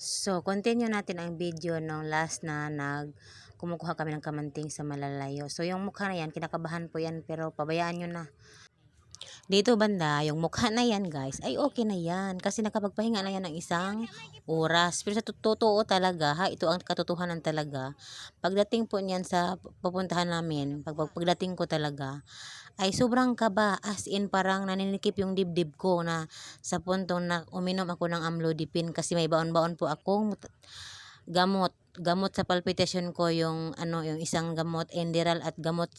So, continue natin ang video nung last na kumukuha kami ng kamanting sa malalayo. So, yung mukha na yan, kinakabahan po yan, pero pabayaan nyo na. Dito banda, yung mukha na yan guys, ay okay na yan. Kasi nakapagpahinga na yan ng isang oras. Pero sa totoo talaga, ha, ito ang katotohanan talaga. Pagdating po niyan sa pupuntahan namin, pagdating ko talaga, ay sobrang kaba. As in, parang naninikip yung dibdib ko na sa puntong na uminom ako ng amlodipine kasi may baon-baon po akong gamot sa palpitation ko, yung yung isang gamot Enderal at gamot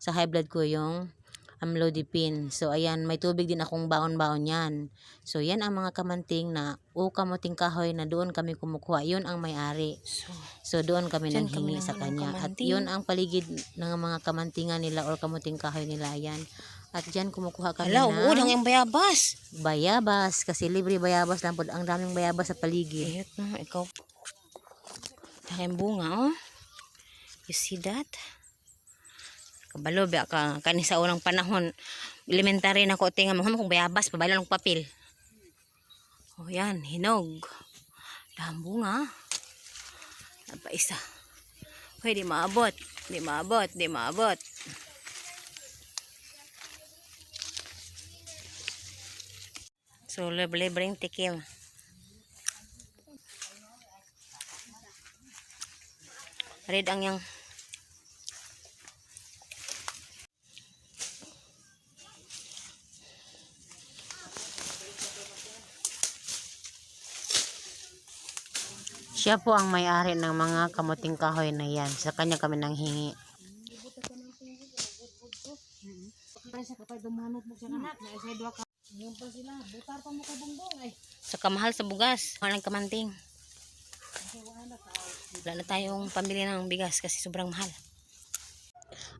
sa high blood ko yung amlodipine. So ayan, may tubig din akong baon-baon yan. So yan ang mga kamanting na kamuting kahoy na doon kami kumukuha. Yun ang may-ari. So doon kami nanghingi sa kanya. At yun ang paligid ng mga kamantingan nila or kamuting kahoy nila. Ayan. At dyan kumukuha kami ng yung bayabas. Bayabas. Kasi libre bayabas lang po. Ang daming bayabas sa paligid. Ayot na, ikaw. Aking bunga, oh. You see that? Kabalo, ka kani sa unang panahon. Elementary na ko, tingnan mo kung bayabas, pabaylo ng papel. Oh, yan, hinog. Dahang bunga. Napa isa. Okay, di maabot. Di maabot, di maabot. So, libreng tikim. Red ang yang Siya po ang may-ari ng mga kamuting kahoy na yan. Sa kanya kami nanghingi. sa kamahal sa bugas. Walang kamanting. Wala na tayong pambili ng bigas kasi sobrang mahal.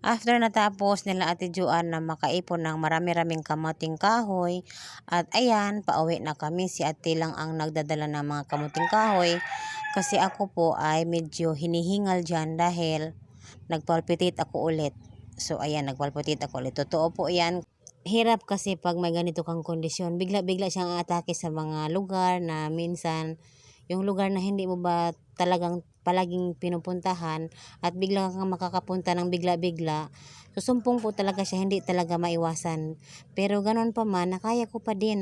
After natapos nila Ate Joan na makaipon ng marami-raming kamuting kahoy, at ayan, pauwi na kami. Si Ate lang ang nagdadala ng mga kamuting kahoy. Kasi ako po ay medyo hinihingal dyan dahil nagpalpitate ako ulit. So ayan, nagpalpitate ako ulit. Totoo po yan. Hirap kasi pag may ganito kang kondisyon. Bigla-bigla siyang atake sa mga lugar na minsan, yung lugar na hindi mo ba talagang palaging pinupuntahan at bigla kang makakapunta ng bigla-bigla. Susumpong po talaga siya, hindi talaga maiwasan. Pero ganoon pa man, nakaya ko pa din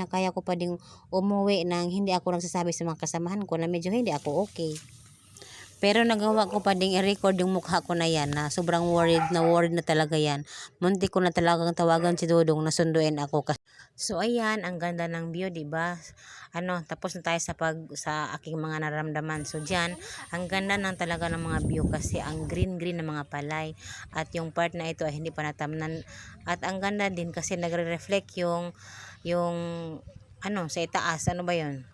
umuwi nang hindi ako nagsasabi sa mga kasamahan ko na medyo hindi ako okay. Pero nagawa ko pa ding i-record yung mukha ko na yan na sobrang worried na talaga yan. Munti ko na talagang tawagan si Dudong na sunduin ako. So ayan, ang ganda ng view, 'di ba? Tapos na tayo sa aking mga nararamdaman. So diyan, ang ganda ng talaga ng mga view kasi ang green ng mga palay. At yung part na ito ay hindi pa natamnan. At ang ganda din kasi nagre-reflect yung sa itaas, ano ba 'yon?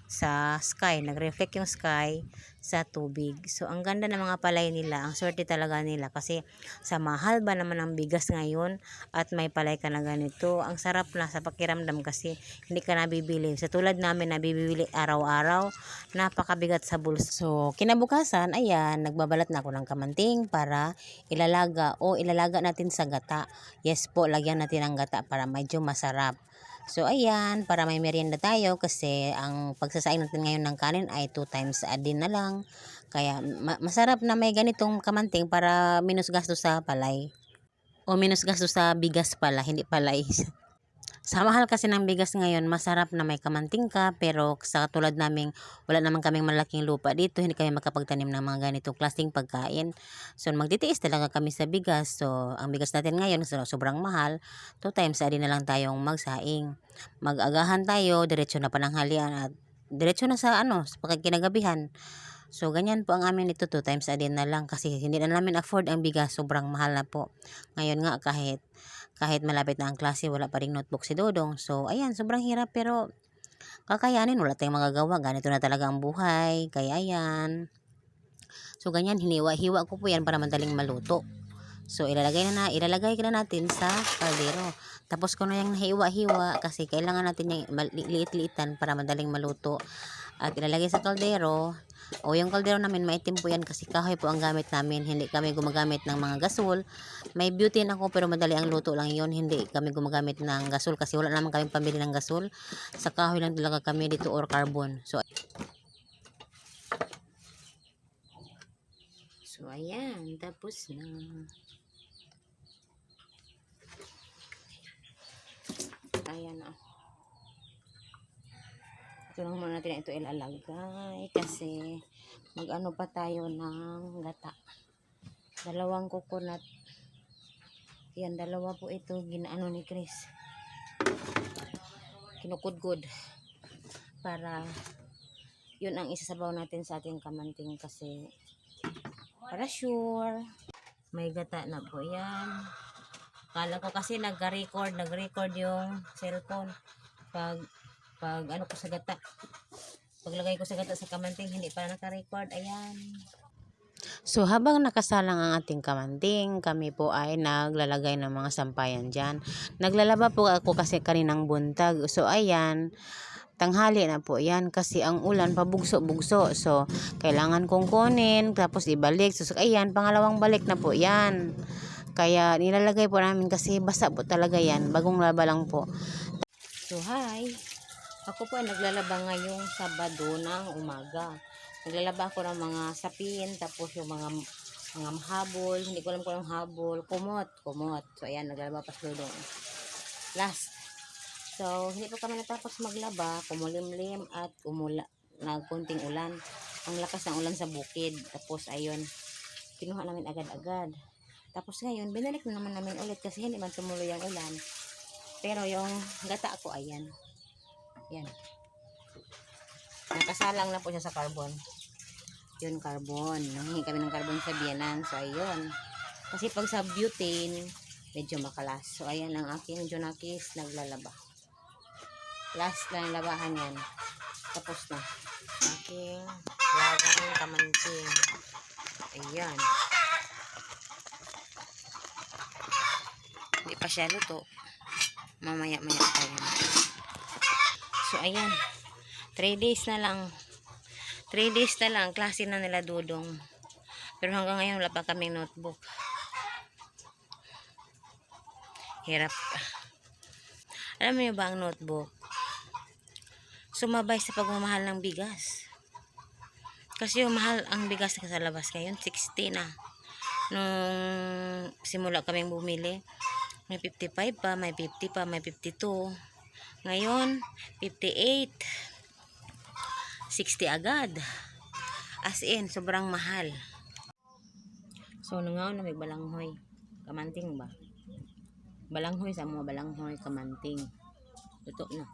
Sa sky, nag-reflect yung sky sa tubig. So ang ganda ng mga palay nila, ang swerte talaga nila kasi sa mahal ba naman ng bigas ngayon at may palay ka na ganito, ang sarap na sa pakiramdam kasi hindi ka nabibili. Sa tulad namin nabibili araw-araw, napakabigat sa bulsa. So kinabukasan, ayan, nagbabalat na ako ng kamanting para ilalaga natin sa gata. Yes po, lagyan natin ang gata para medyo masarap. So ayan, para may merienda tayo kasi ang pagsasaing natin ngayon ng kanin ay 2 times a day na lang. Kaya masarap na may ganitong kamanting para minus gasto sa palay. O minus gasto sa bigas pala, hindi palay. Sa mahal kasi ng bigas ngayon, masarap na may kamanting ka, pero sa tulad naming wala naman kaming malaking lupa dito, hindi kami makapagtanim ng mga ganitong klaseng pagkain. So magtitiis talaga kami sa bigas. So ang bigas natin ngayon sobrang mahal. 2 times a day na lang tayong magsaing. Mag-agahan tayo, diretso na pananghalian at diretso na sa sa pagkinagabihan. So ganyan po ang amin ito, 2 times a day na lang kasi hindi na namin afford ang bigas, sobrang mahal na po. Ngayon nga kahit malapit na ang klase, wala pa ring notebook si Dodong. So ayan, sobrang hirap pero kakayanin, wala tayong magagawa. Ganito na talaga ang buhay. Kaya ayan. So ganyan, hiniwa-hiwa ko po yan para madaling maluto. So ilalagay na natin sa kaldero. Tapos ko na yung nahiwa-hiwa kasi kailangan natin yung liit-liitan para madaling maluto. At ilalagay sa kaldero. O yung kaldero namin maitim po yan kasi kahoy po ang gamit namin. Hindi kami gumagamit ng mga gasol. May butane ako pero madali ang luto lang yun. Hindi kami gumagamit ng gasol kasi wala naman kaming pambili ng gasol. Sa kahoy lang talaga kami dito or carbon. So ayan, tapos na. Ayan na. Ito lang muna natin ito ilalagay kasi mag-ano pa tayo ng gata. Dalawang coconut. Yan, dalawa po ito ginaano ni Chris. Kinukudkod para yun ang isasabaw natin sa ating kamanting kasi para sure may gata na po yan. Kala ko kasi nag-record yung cellphone pag ano ko sa gata, paglagay ko sa gata sa kamanting hindi pa naka-record. Ayan. So habang nakasalang ang ating kamanting, kami po ay naglalagay ng mga sampayan dyan. Naglalaba po ako kasi kaninang buntag. So ayan, tanghali na po yan kasi ang ulan pabugso-bugso. So kailangan kong kunin tapos ibalik. So ayan, pangalawang balik na po yan. Kaya nilalagay po namin kasi basa po talaga yan. Bagong laba lang po. So hi, ako po ay naglalaba ngayong Sabado ng umaga. Naglalaba ako ng mga sapin, tapos yung mga habol, hindi ko alam kung anong habol, kumot. So ayan, naglalaba pa sa lulong. Last. So hindi pa kami natapos maglaba, kumulimlim at nagkunting ulan. Ang lakas ng ulan sa bukid. Tapos ayun, kinuha namin agad-agad. Tapos ngayon, binalik na naman namin ulit kasi hindi man tumuloy ang ulan. Pero yung gata ko, ayan. Yan. Nakasalang na po siya sa carbon. Yun, carbon. Nanghingi kami ng carbon sa biyanan. So, ayun. Kasi pag sa butane, medyo makalas. So, ayan ang aking Junakis naglalaba. Last na yung labahan yan. Tapos na. Aking lagang kamanting. Ayan. Hindi pa siya luto. Mamaya-maya pa yan. So, ayan. 3 days na lang. 3 days na lang. Klase na nila dudong. Pero hanggang ngayon wala pa kaming notebook. Hirap. Alam niyo ba ang notebook? Sumabay sa pagmamahal ng bigas. Kasi yung mahal ang bigas sa labas ngayon, 60 na. Nung simula kaming bumili, may 55 pa, may 50 pa, may 52. Ngayon, 58. 60 agad. As in, sobrang mahal. So, nangaw na may balanghoy. Kamanting ba? Balanghoy sa mga balanghoy, kamanting. Ito na.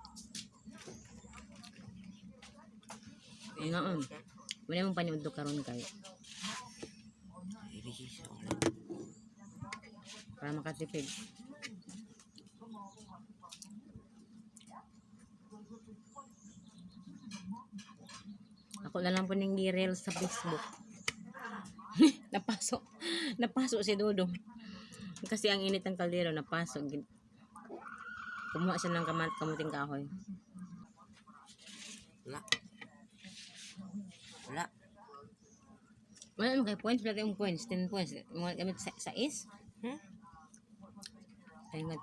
Ngaon. Wala mong paniudto karon kayo. Para makatipid. Ako na lang po ning girel sa Facebook. Napasok si Dodong. Kasi ang init ng kaldero, napasok. Kumuha siya ng kamuting kahoy. Wala. Wala naman kayo points. Wala kayong points. 10 points. Mga gamit sa is. Ayun nga,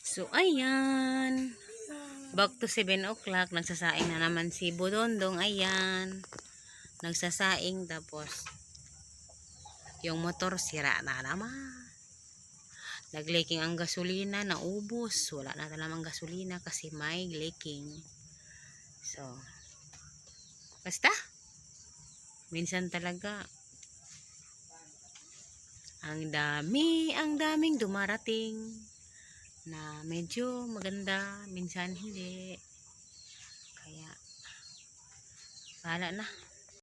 so, ayan. Back to 7 o'clock. Nagsasaing na naman si Budondong. Ayan. Nagsasaing. Tapos, yung motor sira na naman. Nag-leaking ang gasolina. Naubos. Wala na namang gasolina kasi may leaking. So, basta. Minsan talaga. Ang daming dumarating na medyo maganda, minsan hindi. Kaya, bahala na.